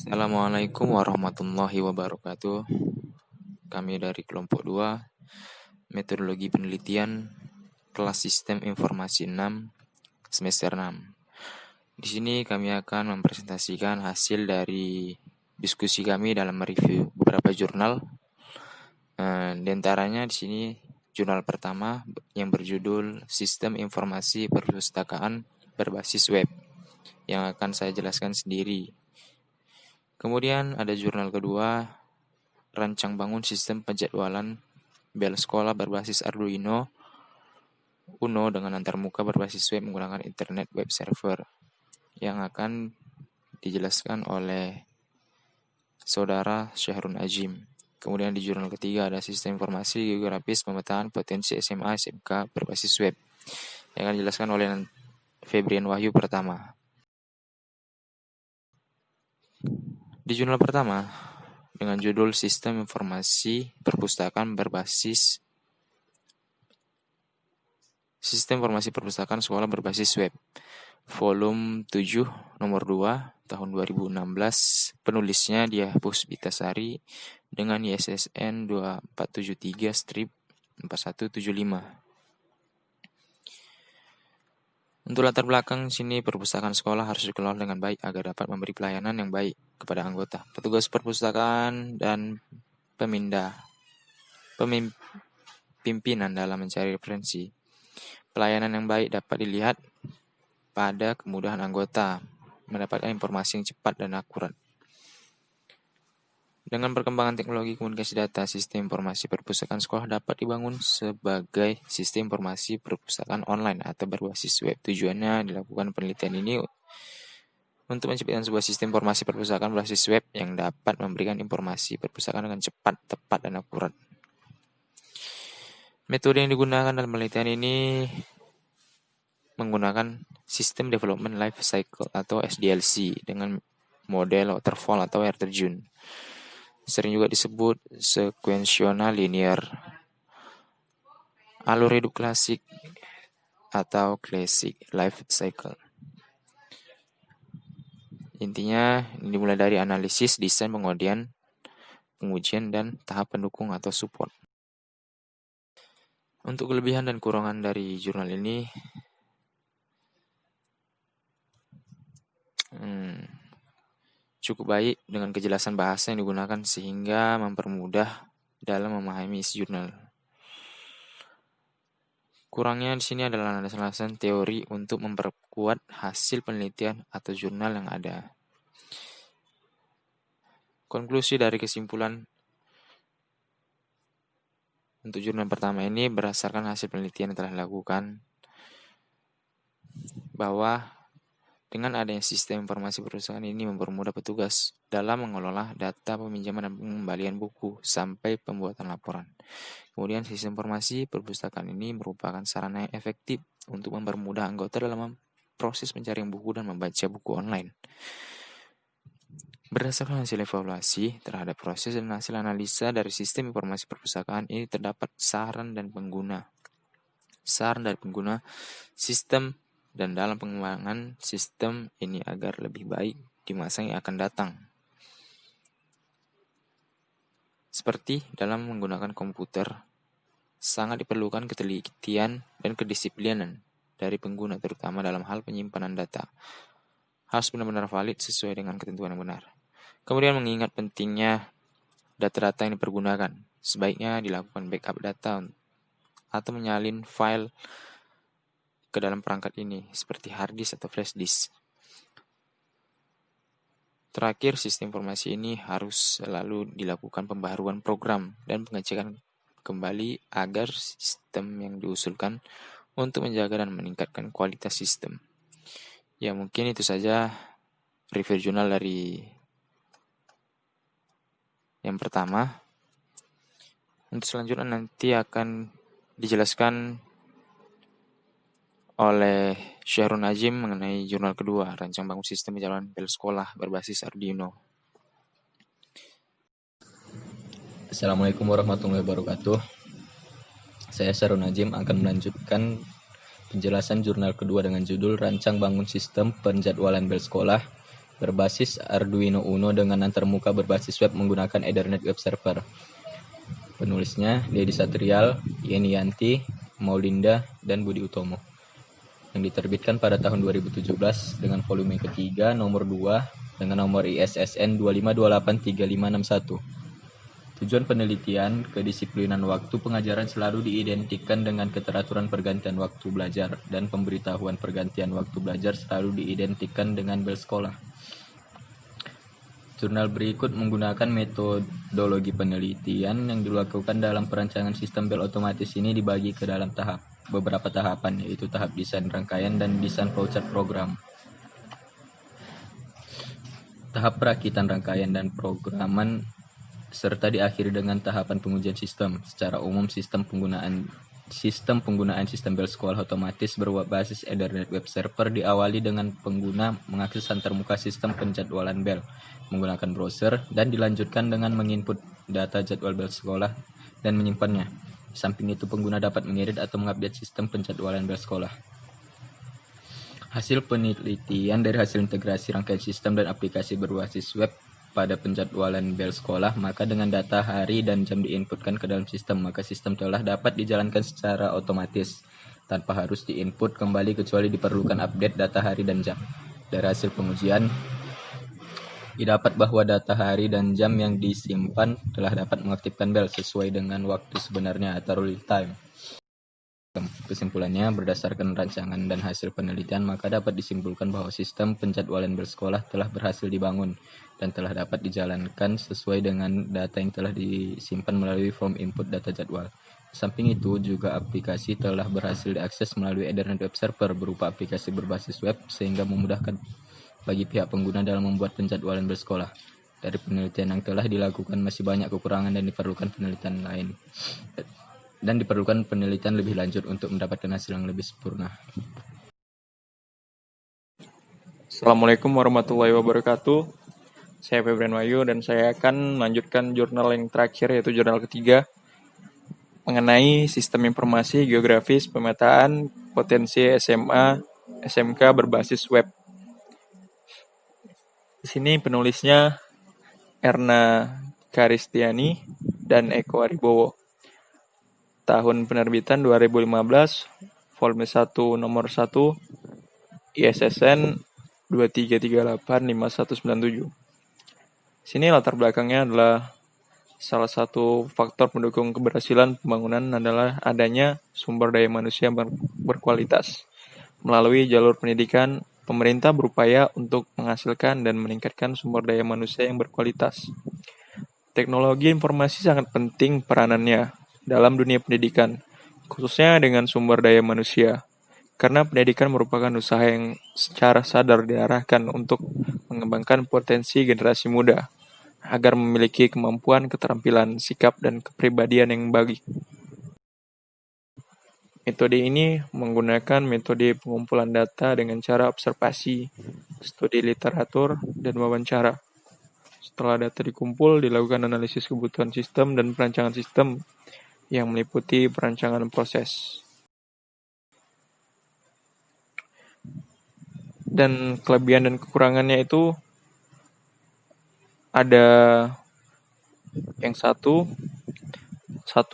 Assalamualaikum warahmatullahi wabarakatuh. Kami dari kelompok 2, Metodologi Penelitian, kelas Sistem Informasi 6, semester 6. Di sini kami akan mempresentasikan hasil dari diskusi kami dalam mereview beberapa jurnal. Di antaranya di sini jurnal pertama yang berjudul Sistem Informasi Perpustakaan Berbasis Web yang akan saya jelaskan sendiri. Kemudian ada jurnal kedua, Rancang Bangun Sistem Penjadwalan Bel Sekolah Berbasis Arduino Uno dengan antarmuka berbasis web menggunakan Internet Web Server yang akan dijelaskan oleh Saudara Syahrul Ajim. Kemudian di jurnal ketiga ada Sistem Informasi Geografis Pemetaan Potensi SMA SMK Berbasis Web yang akan dijelaskan oleh Febrian Wahyu pertama. Di jurnal pertama dengan judul Sistem Informasi Perpustakaan Berbasis Sekolah Berbasis Web, volume 7 nomor 2 tahun 2016, penulisnya Diah Puspitasari dengan ISSN 2473-4175. Untuk latar belakang sini, perpustakaan sekolah harus dikelola dengan baik agar dapat memberi pelayanan yang baik kepada anggota, petugas perpustakaan, dan pimpinan dalam mencari referensi. Pelayanan yang baik dapat dilihat pada kemudahan anggota mendapatkan informasi yang cepat dan akurat. Dengan perkembangan teknologi komunikasi data, sistem informasi perpustakaan sekolah dapat dibangun sebagai sistem informasi perpustakaan online atau berbasis web. Tujuannya dilakukan penelitian ini untuk menciptakan sebuah sistem informasi perpustakaan berbasis web yang dapat memberikan informasi perpustakaan dengan cepat, tepat, dan akurat. Metode yang digunakan dalam penelitian ini menggunakan System Development Life Cycle atau SDLC dengan model waterfall atau air terjun. Sering juga disebut sequential linear, alur hidup klasik atau classic life cycle. Intinya ini dimulai dari analisis, desain, pengujian, dan tahap pendukung atau support. Untuk kelebihan dan kekurangan dari jurnal ini, cukup baik dengan kejelasan bahasa yang digunakan sehingga mempermudah dalam memahami isi jurnal. Kurangnya di sini adalah landasan teori untuk memperkuat hasil penelitian atau jurnal yang ada. Konklusi dari kesimpulan untuk jurnal pertama ini berdasarkan hasil penelitian yang telah dilakukan bahwa dengan adanya sistem informasi perpustakaan ini mempermudah petugas dalam mengelola data peminjaman dan pengembalian buku sampai pembuatan laporan. Kemudian sistem informasi perpustakaan ini merupakan sarana yang efektif untuk mempermudah anggota dalam proses pencarian buku dan membaca buku online. Berdasarkan hasil evaluasi terhadap proses dan hasil analisa dari sistem informasi perpustakaan ini terdapat saran dari pengguna sistem dan dalam pengembangan sistem ini agar lebih baik di masa yang akan datang. Seperti dalam menggunakan komputer, sangat diperlukan ketelitian dan kedisiplinan dari pengguna terutama dalam hal penyimpanan data. Harus benar-benar valid sesuai dengan ketentuan yang benar. Kemudian mengingat pentingnya data-data yang dipergunakan, sebaiknya dilakukan backup data atau menyalin file ke dalam perangkat ini, seperti hard disk atau flash disk. Terakhir, sistem informasi ini harus selalu dilakukan pembaharuan program dan pengecekan kembali agar sistem yang diusulkan untuk menjaga dan meningkatkan kualitas sistem. Ya, mungkin itu saja review jurnal dari yang pertama. Untuk selanjutnya nanti akan dijelaskan oleh Syahrul Najim mengenai jurnal kedua, Rancang Bangun Sistem Penjadwalan Bel Sekolah Berbasis Arduino. Assalamualaikum warahmatullahi wabarakatuh. Saya Syahrul Najim akan melanjutkan penjelasan jurnal kedua dengan judul Rancang Bangun Sistem Penjadwalan Bel Sekolah berbasis Arduino Uno dengan antarmuka berbasis web menggunakan Ethernet Web Server. Penulisnya Dedi Satrial, Yeni Yanti, Maulinda, dan Budi Utomo. Yang diterbitkan pada tahun 2017 dengan volume ketiga nomor 2 dengan nomor ISSN 25283561. Tujuan penelitian, kedisiplinan waktu pengajaran selalu diidentikan dengan keteraturan pergantian waktu belajar, dan pemberitahuan pergantian waktu belajar selalu diidentikan dengan bel sekolah. Jurnal berikut menggunakan metodologi penelitian yang dilakukan dalam perancangan sistem bel otomatis ini dibagi ke dalam beberapa tahapan, yaitu tahap desain rangkaian dan desain flowchart program. Tahap perakitan rangkaian dan programan serta diakhiri dengan tahapan pengujian sistem. Secara umum, sistem penggunaan sistem bel sekolah otomatis berbasis Ethernet Web Server diawali dengan pengguna mengakses antarmuka sistem penjadwalan bel menggunakan browser, dan dilanjutkan dengan menginput data jadwal bel sekolah dan menyimpannya. Di samping itu, pengguna dapat mengedit atau mengupdate sistem penjadwalan bel sekolah. Hasil penelitian dari hasil integrasi rangkaian sistem dan aplikasi berbasis web pada penjadwalan bel sekolah, maka dengan data hari dan jam diinputkan ke dalam sistem, maka sistem telah dapat dijalankan secara otomatis tanpa harus diinput kembali kecuali diperlukan update data hari dan jam. Dari hasil pengujian, didapat bahwa data hari dan jam yang disimpan telah dapat mengaktifkan bel sesuai dengan waktu sebenarnya atau real time. Kesimpulannya, berdasarkan rancangan dan hasil penelitian, maka dapat disimpulkan bahwa sistem penjadwalan bel sekolah telah berhasil dibangun dan telah dapat dijalankan sesuai dengan data yang telah disimpan melalui form input data jadwal. Di samping itu, juga aplikasi telah berhasil diakses melalui Ethernet Web Server berupa aplikasi berbasis web sehingga memudahkan bagi pihak pengguna dalam membuat penjadwalan bel sekolah. Dari penelitian yang telah dilakukan, masih banyak kekurangan dan diperlukan penelitian lebih lanjut untuk mendapatkan hasil yang lebih sempurna. Assalamualaikum warahmatullahi wabarakatuh. Saya Febren Wahyu dan saya akan melanjutkan jurnal yang terakhir, yaitu jurnal ketiga mengenai sistem informasi geografis pemetaan potensi SMA SMK berbasis web. Di sini penulisnya Erna Karistiani dan Eko Aribowo. Tahun penerbitan 2015, volume 1 nomor 1, ISSN 23385197. Sini latar belakangnya adalah salah satu faktor pendukung keberhasilan pembangunan adalah adanya sumber daya manusia berkualitas. Melalui jalur pendidikan, pemerintah berupaya untuk menghasilkan dan meningkatkan sumber daya manusia yang berkualitas. Teknologi informasi sangat penting peranannya dalam dunia pendidikan, khususnya dengan sumber daya manusia, karena pendidikan merupakan usaha yang secara sadar diarahkan untuk mengembangkan potensi generasi muda, agar memiliki kemampuan, keterampilan, sikap, dan kepribadian yang baik. Metode ini menggunakan metode pengumpulan data dengan cara observasi, studi literatur, dan wawancara. Setelah data dikumpul, dilakukan analisis kebutuhan sistem dan perancangan sistem yang meliputi perancangan proses. Dan kelebihan dan kekurangannya itu ada yang satu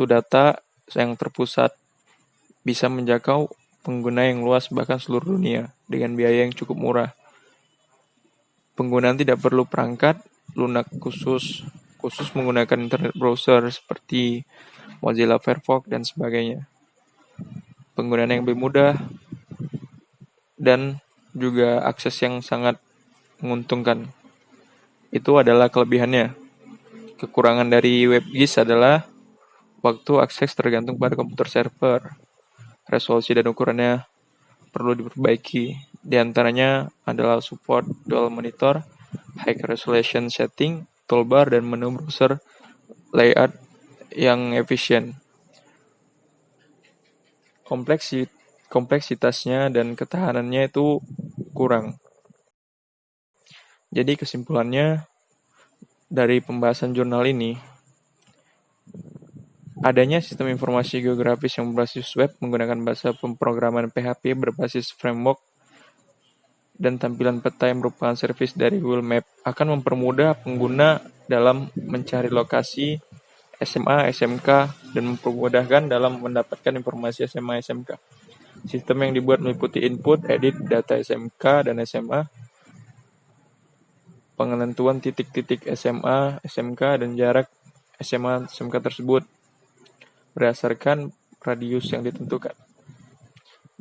data yang terpusat bisa menjangkau pengguna yang luas bahkan seluruh dunia dengan biaya yang cukup murah. Penggunaan tidak perlu perangkat lunak khusus menggunakan internet browser seperti Mozilla Firefox dan sebagainya. Penggunaan yang lebih mudah dan juga akses yang sangat menguntungkan. Itu adalah kelebihannya. Kekurangan dari WebGIS adalah waktu akses tergantung pada komputer server. Resolusi dan ukurannya perlu diperbaiki. Di antaranya adalah support dual monitor, high resolution setting, toolbar, dan menu browser layout yang efisien. Kompleksitasnya dan ketahanannya itu kurang. Jadi kesimpulannya dari pembahasan jurnal ini, adanya sistem informasi geografis yang berbasis web menggunakan bahasa pemrograman PHP berbasis framework dan tampilan peta yang merupakan servis dari Google Map akan mempermudah pengguna dalam mencari lokasi SMA, SMK, dan mempermudahkan dalam mendapatkan informasi SMA, SMK. Sistem yang dibuat meliputi input, edit, data SMK dan SMA, penentuan titik-titik SMA, SMK, dan jarak SMA, SMK tersebut berdasarkan radius yang ditentukan.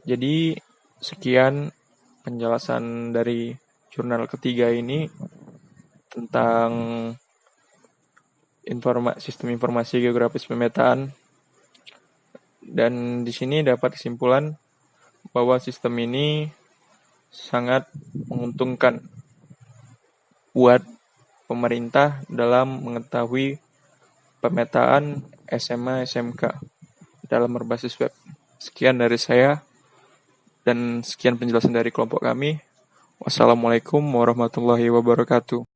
Jadi, sekian penjelasan dari jurnal ketiga ini tentang sistem informasi geografis pemetaan. Dan di sini dapat kesimpulan bahwa sistem ini sangat menguntungkan buat pemerintah dalam mengetahui pemetaan SMA, SMK dalam berbasis web. Sekian dari saya, dan sekian penjelasan dari kelompok kami. Wassalamualaikum warahmatullahi wabarakatuh.